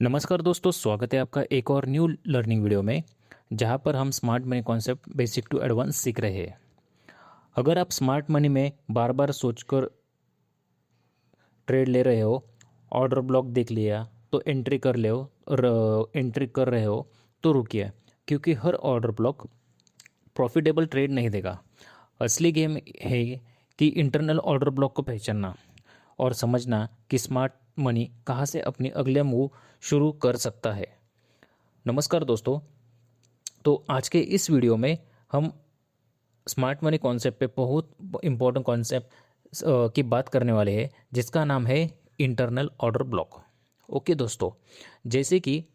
नमस्कार दोस्तों, स्वागत है आपका एक और न्यू लर्निंग वीडियो में, जहां पर हम smart money concept basic to advance सीख रहे हैं। अगर आप स्मार्ट मनी में बार बार सोचकर ट्रेड ले रहे हो, ऑर्डर ब्लॉक देख लिया तो एंट्री कर ले हो और एंट्री कर रहे हो तो रुकिए, क्योंकि हर ऑर्डर ब्लॉक प्रॉफिटेबल ट्रेड नहीं देगा। असली गेम है कि इंटरनल ऑर्डर ब्लॉक को पहचानना और समझना कि स्मार्ट मनी कहाँ से अपनी अगले मूव शुरू कर सकता है। नमस्कार दोस्तों, तो आज के इस वीडियो में हम स्मार्ट मनी कॉन्सेप्ट पे बहुत इम्पोर्टेंट कॉन्सेप्ट की बात करने वाले हैं, जिसका नाम है इंटरनल ऑर्डर ब्लॉक। ओके दोस्तों, जैसे कि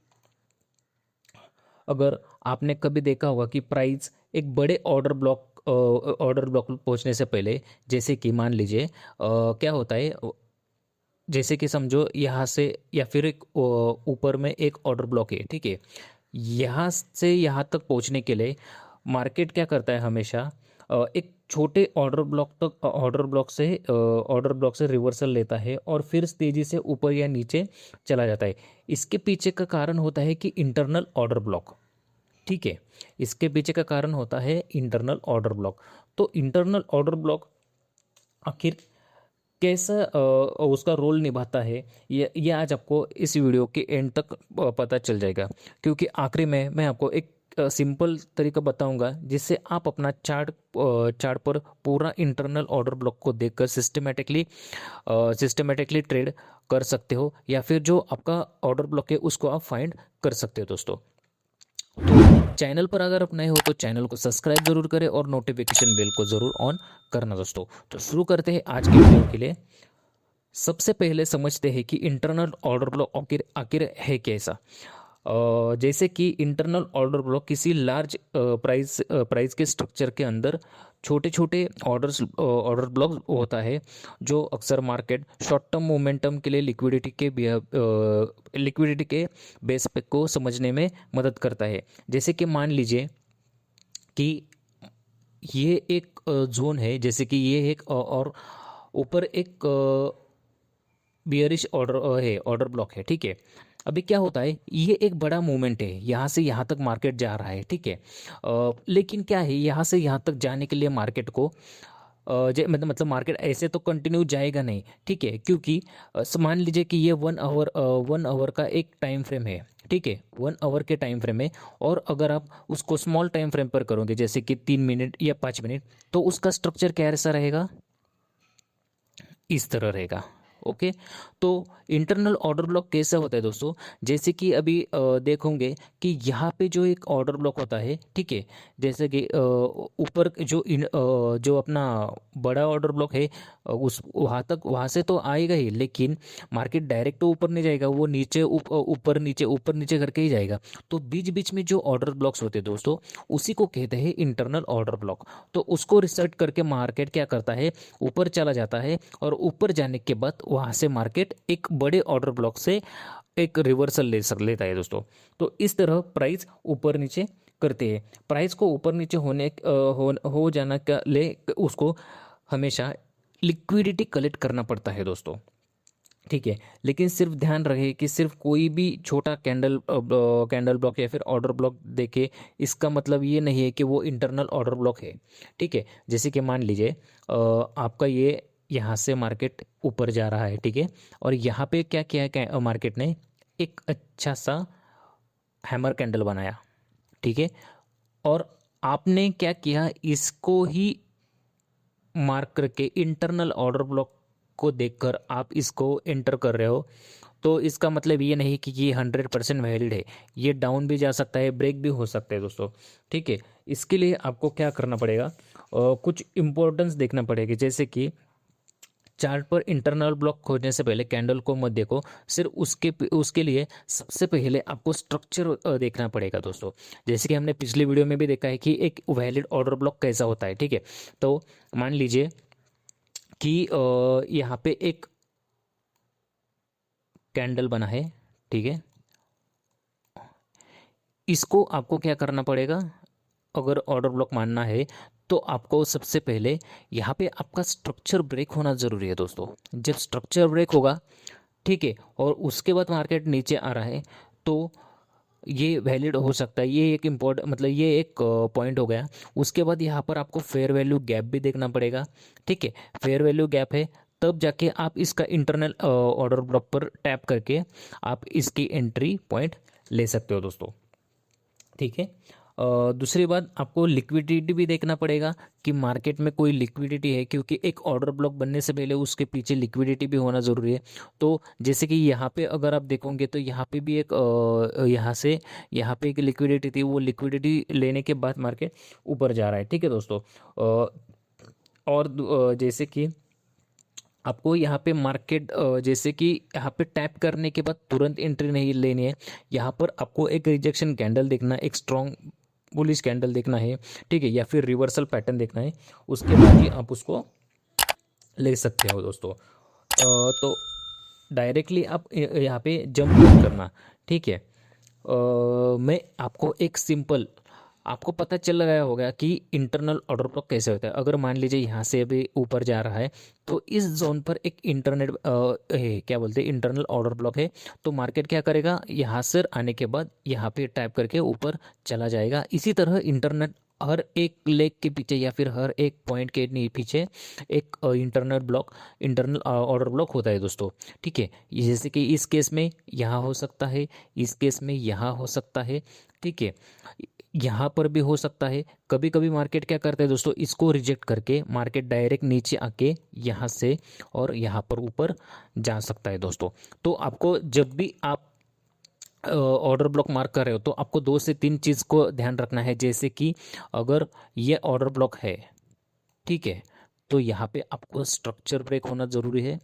अगर आपने कभी देखा होगा कि प्राइस एक बड़े ऑर्डर ब्लॉक पहुंचने से पहले, जैसे कि मान लीजिए क्या होता है, जैसे कि समझो यहाँ से या फिर एक ऊपर में एक ऑर्डर ब्लॉक है, ठीक है। यहाँ से यहाँ तक पहुँचने के लिए मार्केट क्या करता है, हमेशा एक छोटे ऑर्डर ब्लॉक से रिवर्सल लेता है और फिर तेज़ी से ऊपर या नीचे चला जाता है। इसके पीछे का कारण होता है कि इंटरनल ऑर्डर ब्लॉक, ठीक है। इसके पीछे का कारण होता है इंटरनल ऑर्डर ब्लॉक। तो इंटरनल ऑर्डर ब्लॉक आखिर कैसा उसका रोल निभाता है, ये आज आपको इस वीडियो के एंड तक पता चल जाएगा, क्योंकि आखिरी में मैं आपको एक सिंपल तरीका बताऊंगा, जिससे आप अपना चार्ट पर पूरा इंटरनल ऑर्डर ब्लॉक को देखकर सिस्टमेटिकली ट्रेड कर सकते हो, या फिर जो आपका ऑर्डर ब्लॉक है उसको आप फाइंड कर सकते हो दोस्तों। तो चैनल पर अगर आप नए हो तो चैनल को सब्सक्राइब जरूर करें और नोटिफिकेशन बेल को जरूर ऑन करना दोस्तों। तो शुरू करते हैं आज के वीडियो के लिए। सबसे पहले समझते हैं कि इंटरनल ऑर्डर ब्लॉक आखिर आखिर है कैसा। जैसे कि इंटरनल ऑर्डर ब्लॉक किसी लार्ज प्राइस के स्ट्रक्चर के अंदर छोटे छोटे ऑर्डर ब्लॉक होता है, जो अक्सर मार्केट शॉर्ट टर्म मोमेंटम के लिए लिक्विडिटी के बेस पे को समझने में मदद करता है। जैसे कि मान लीजिए कि ये एक जोन है, जैसे कि ये एक और ऊपर एक बियरिश ऑर्डर ब्लॉक है, ठीक है। अभी क्या होता है, ये एक बड़ा मूवमेंट है, यहाँ से यहाँ तक मार्केट जा रहा है, ठीक है। लेकिन क्या है, यहाँ से यहाँ तक जाने के लिए मार्केट को मतलब मार्केट ऐसे तो कंटिन्यू जाएगा नहीं, ठीक है, क्योंकि मान लीजिए कि ये 1 आवर का एक टाइम फ्रेम है, ठीक है। 1 आवर के टाइम फ्रेम में, और अगर आप उसको स्मॉल टाइम फ्रेम पर करोगे, जैसे कि 3 मिनट या 5 मिनट, तो उसका स्ट्रक्चर कैसा रहेगा, इस तरह रहेगा। ओके। तो इंटरनल ऑर्डर ब्लॉक कैसा होता है दोस्तों, जैसे कि अभी देखोगे कि यहाँ पे जो एक ऑर्डर ब्लॉक होता है, ठीक है। जैसे कि ऊपर जो अपना बड़ा ऑर्डर ब्लॉक है, उस वहाँ से तो आएगा ही, लेकिन मार्केट डायरेक्ट तो ऊपर नहीं जाएगा, वो नीचे ऊपर नीचे करके ही जाएगा। तो बीच बीच में जो ऑर्डर ब्लॉक्स होते हैं दोस्तों, उसी को कहते हैं इंटरनल ऑर्डर ब्लॉक। तो उसको रिसर्च करके मार्केट क्या करता है, ऊपर चला जाता है, और ऊपर जाने के बाद वहाँ से मार्केट एक बड़े ऑर्डर ब्लॉक से एक रिवर्सल लेता है दोस्तों। तो इस तरह प्राइस ऊपर नीचे करते हैं। प्राइस को ऊपर नीचे हो जाना का ले उसको हमेशा लिक्विडिटी कलेक्ट करना पड़ता है दोस्तों, ठीक है। लेकिन सिर्फ ध्यान रहे कि सिर्फ कोई भी छोटा कैंडल ब्लॉक या फिर ऑर्डर ब्लॉक देखे, इसका मतलब ये नहीं है कि वो इंटरनल ऑर्डर ब्लॉक है, ठीक है। जैसे कि मान लीजिए आपका ये यहाँ से मार्केट ऊपर जा रहा है, ठीक है, और यहाँ पे क्या किया है मार्केट ने, एक अच्छा सा हैमर कैंडल बनाया, ठीक है। और आपने क्या किया, इसको ही मार्क करके इंटरनल ऑर्डर ब्लॉक को देखकर आप इसको एंटर कर रहे हो, तो इसका मतलब ये नहीं कि ये 100% वैलिड है। ये डाउन भी जा सकता है, ब्रेक भी हो सकता है दोस्तों, ठीक है। इसके लिए आपको क्या करना पड़ेगा, कुछ इंपॉर्टेंस देखना पड़ेगा। जैसे कि चार्ट पर इंटरनल ब्लॉक खोजने से पहले कैंडल को मत देखो, सिर्फ उसके लिए सबसे पहले आपको स्ट्रक्चर देखना पड़ेगा दोस्तों। जैसे कि हमने पिछली वीडियो में भी देखा है कि एक वैलिड ऑर्डर ब्लॉक कैसा होता है, ठीक है। तो मान लीजिए कि यहाँ पे एक कैंडल बना है, ठीक है। इसको आपको क्या करना पड़ेगा, अगर ऑर्डर ब्लॉक मानना है तो आपको सबसे पहले यहाँ पे आपका स्ट्रक्चर ब्रेक होना ज़रूरी है दोस्तों। जब स्ट्रक्चर ब्रेक होगा ठीक है, और उसके बाद मार्केट नीचे आ रहा है तो ये वैलिड हो सकता है। ये एक इम्पोर्ट मतलब ये एक पॉइंट हो गया। उसके बाद यहाँ पर आपको फेयर वैल्यू गैप भी देखना पड़ेगा। ठीक है, फेयर वैल्यू गैप है तब जाके आप इसका इंटरनल ऑर्डर ब्लॉक पर टैप करके आप इसकी एंट्री पॉइंट ले सकते हो दोस्तों। ठीक है, दूसरी बात आपको लिक्विडिटी भी देखना पड़ेगा कि मार्केट में कोई लिक्विडिटी है, क्योंकि एक ऑर्डर ब्लॉक बनने से पहले उसके पीछे लिक्विडिटी भी होना ज़रूरी है। तो जैसे कि यहाँ पे अगर आप देखोगे तो यहाँ पे भी एक यहाँ से यहाँ पे एक लिक्विडिटी थी, वो लिक्विडिटी लेने के बाद मार्केट ऊपर जा रहा है। ठीक है दोस्तों, और जैसे कि आपको यहाँ पे मार्केट जैसे कि यहाँ पे टैप करने के बाद तुरंत एंट्री नहीं लेनी है। यहाँ पर आपको एक रिजेक्शन कैंडल देखना है, एक स्ट्रॉन्ग बुलिश कैंडल देखना है। ठीक है, या फिर रिवर्सल पैटर्न देखना है, उसके बाद ही आप उसको ले सकते हो दोस्तों। तो डायरेक्टली आप यहाँ पे जंप मत करना। ठीक है, मैं आपको एक सिंपल, आपको पता चल गया होगा कि इंटरनल ऑर्डर ब्लॉक कैसे होता है। अगर मान लीजिए यहाँ से अभी ऊपर जा रहा है तो इस जोन पर एक क्या बोलते हैं इंटरनल ऑर्डर ब्लॉक है। तो मार्केट क्या करेगा, यहाँ से आने के बाद यहाँ पे टाइप करके ऊपर चला जाएगा। इसी तरह इंटरनल हर एक लेग के पीछे या फिर हर एक पॉइंट के पीछे एक इंटरनल ऑर्डर ब्लॉक होता है दोस्तों। ठीक है, जैसे कि इस केस में यहाँ हो सकता है, इस केस में यहाँ हो सकता है। ठीक है, यहाँ पर भी हो सकता है। कभी कभी मार्केट क्या करता है दोस्तों, इसको रिजेक्ट करके मार्केट डायरेक्ट नीचे आके यहाँ से और यहाँ पर ऊपर जा सकता है दोस्तों। तो आपको जब भी आप ऑर्डर ब्लॉक मार्क कर रहे हो तो आपको 2 से 3 चीज़ को ध्यान रखना है। जैसे कि अगर ये ऑर्डर ब्लॉक है, ठीक है, तो यहाँ पे आपको स्ट्रक्चर ब्रेक होना ज़रूरी है।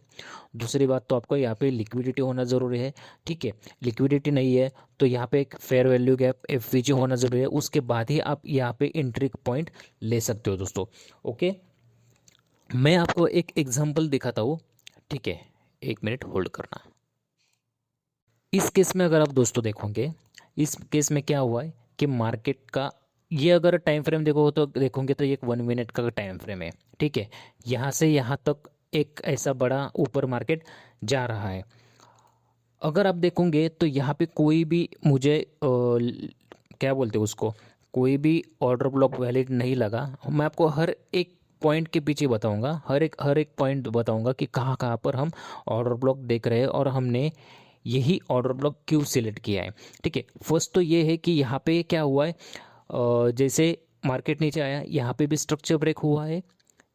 दूसरी बात तो आपको यहाँ पे लिक्विडिटी होना ज़रूरी है। ठीक है, लिक्विडिटी नहीं है तो यहाँ पे एक फेयर वैल्यू गैप एफवीजी होना ज़रूरी है। उसके बाद ही आप यहाँ पे एंट्री पॉइंट ले सकते हो दोस्तों। ओके, मैं आपको एक एग्जांपल दिखाता हूँ। ठीक है, 1 मिनट होल्ड करना। इस केस में अगर आप दोस्तों देखोगे, इस केस में क्या हुआ है कि मार्केट का ये अगर टाइम फ्रेम देखो तो देखोगे तो ये एक 1 मिनट का टाइम फ्रेम है। ठीक है, यहाँ से यहाँ तक एक ऐसा बड़ा ऊपर मार्केट जा रहा है। अगर आप देखोगे तो यहाँ पे कोई भी मुझे क्या बोलते हैं उसको, कोई भी ऑर्डर ब्लॉक वैलिड नहीं लगा। मैं आपको हर एक पॉइंट के पीछे बताऊंगा, हर एक पॉइंट बताऊंगा कि कहाँ कहाँ पर हम ऑर्डर ब्लॉक देख रहे हैं और हमने यही ऑर्डर ब्लॉक क्यों सिलेक्ट किया है। ठीक है, फर्स्ट तो ये है कि यहाँ पे क्या हुआ है, जैसे मार्केट नीचे आया, यहाँ पे भी स्ट्रक्चर ब्रेक हुआ है,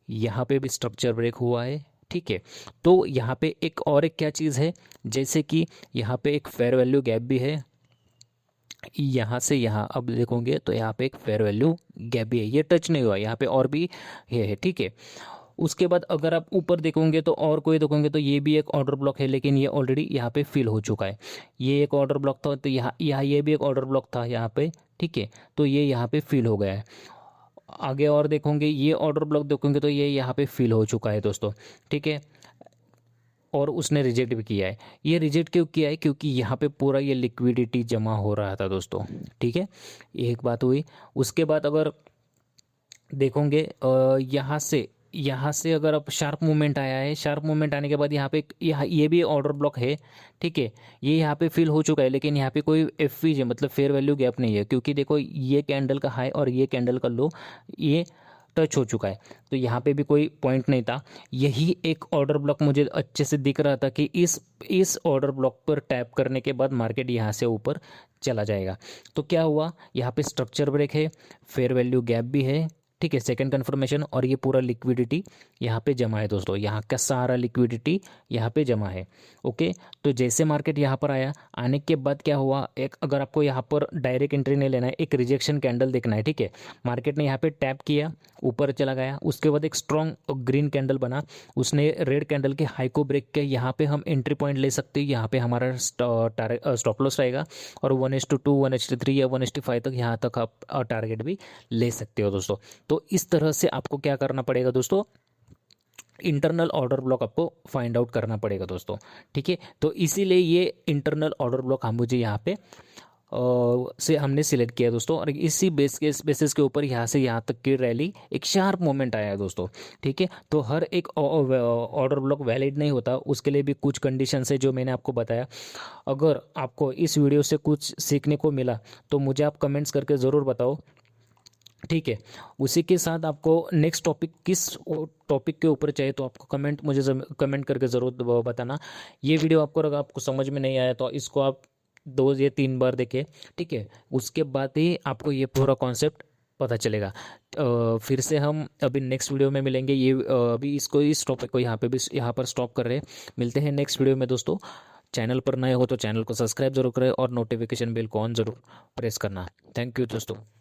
यहाँ पे भी स्ट्रक्चर ब्रेक हुआ है। ठीक है, तो यहाँ पे एक क्या चीज़ है, जैसे कि यहाँ पे एक फेयर वैल्यू गैप भी है। यहाँ से यहाँ अब देखोगे तो यहाँ पे एक फेयर वैल्यू गैप भी है, ये टच नहीं हुआ, यहाँ पे और भी ये है। ठीक है, उसके बाद अगर आप ऊपर देखोगे तो और कोई देखोगे तो ये भी एक ऑर्डर ब्लॉक है, लेकिन ये ऑलरेडी यहाँ पे फिल हो चुका है। ये एक ऑर्डर ब्लॉक था तो यहाँ यहाँ ये भी एक ऑर्डर ब्लॉक था यहाँ पे। ठीक है, तो ये यहाँ पे फिल हो गया है। आगे और देखोगे ये ऑर्डर ब्लॉक देखोगे तो ये यहाँ पे फिल हो चुका है दोस्तों। ठीक है, और उसने रिजेक्ट भी किया है। ये रिजेक्ट क्यों किया है, क्योंकि यहाँ पे पूरा ये लिक्विडिटी जमा हो रहा था दोस्तों। ठीक है, ये एक बात हुई। उसके बाद अगर देखोगे यहाँ से अगर अब शार्प मूवमेंट आया है, शार्प मूवमेंट आने के बाद यहाँ पे यहाँ ये भी ऑर्डर ब्लॉक है। ठीक है, ये यहाँ पे फिल हो चुका है, लेकिन यहाँ पे कोई एफवीजे मतलब फेयर वैल्यू गैप नहीं है, क्योंकि देखो ये कैंडल का हाई और ये कैंडल का लो ये टच हो चुका है, तो यहाँ पे भी कोई पॉइंट नहीं था। यही एक ऑर्डर ब्लॉक मुझे अच्छे से दिख रहा था कि इस ऑर्डर ब्लॉक पर टैप करने के बाद मार्केट यहाँ से ऊपर चला जाएगा। तो क्या हुआ, यहाँ पे स्ट्रक्चर ब्रेक है, फेयर वैल्यू गैप भी है। ठीक है, सेकंड कन्फर्मेशन, और ये पूरा लिक्विडिटी यहाँ पे जमा है दोस्तों, यहाँ का सारा लिक्विडिटी यहाँ पे जमा है। ओके, तो जैसे मार्केट यहाँ पर आया, आने के बाद क्या हुआ, एक अगर आपको यहाँ पर डायरेक्ट एंट्री नहीं लेना है, एक रिजेक्शन कैंडल देखना है। ठीक है, मार्केट ने यहाँ पे टैप किया, ऊपर चला गया, उसके बाद एक स्ट्रॉन्ग ग्रीन कैंडल बना, उसने रेड कैंडल के हाई को ब्रेक किया। यहाँ पे हम एंट्री पॉइंट ले सकते हैं, यहाँ पे हमारा स्टॉप लॉस रहेगा, और 1:2 1:3 या 1:5 तक यहाँ तक आप टारगेट भी ले सकते हो दोस्तों। तो इस तरह से आपको क्या करना पड़ेगा दोस्तों, इंटरनल ऑर्डर ब्लॉक आपको फाइंड आउट करना पड़ेगा दोस्तों। ठीक है, तो इसीलिए ये इंटरनल ऑर्डर ब्लॉक हम मुझे यहाँ पे से हमने सिलेक्ट किया दोस्तों, और इसी बेसिस के ऊपर यहाँ से यहाँ तक की रैली एक शार्प मोमेंट आया है दोस्तों। ठीक है, तो हर एक ऑर्डर ब्लॉक वैलिड नहीं होता, उसके लिए भी कुछ कंडीशन है जो मैंने आपको बताया। अगर आपको इस वीडियो से कुछ सीखने को मिला तो मुझे आप कमेंट्स करके ज़रूर बताओ। ठीक है, उसी के साथ आपको नेक्स्ट टॉपिक किस टॉपिक के ऊपर चाहिए तो आपको मुझे कमेंट करके ज़रूर बताना। ये वीडियो आपको अगर आपको समझ में नहीं आया तो इसको आप 2 या 3 बार देखें। ठीक है, उसके बाद ही आपको ये पूरा कॉन्सेप्ट पता चलेगा। फिर से हम अभी नेक्स्ट वीडियो में मिलेंगे। अभी इस टॉपिक को यहाँ पर स्टॉप कर रहे हैं। मिलते हैं नेक्स्ट वीडियो में दोस्तों। चैनल पर नए हो तो चैनल को सब्सक्राइब जरूर करें और नोटिफिकेशन बेल को ऑन ज़रूर प्रेस करना। थैंक यू दोस्तों।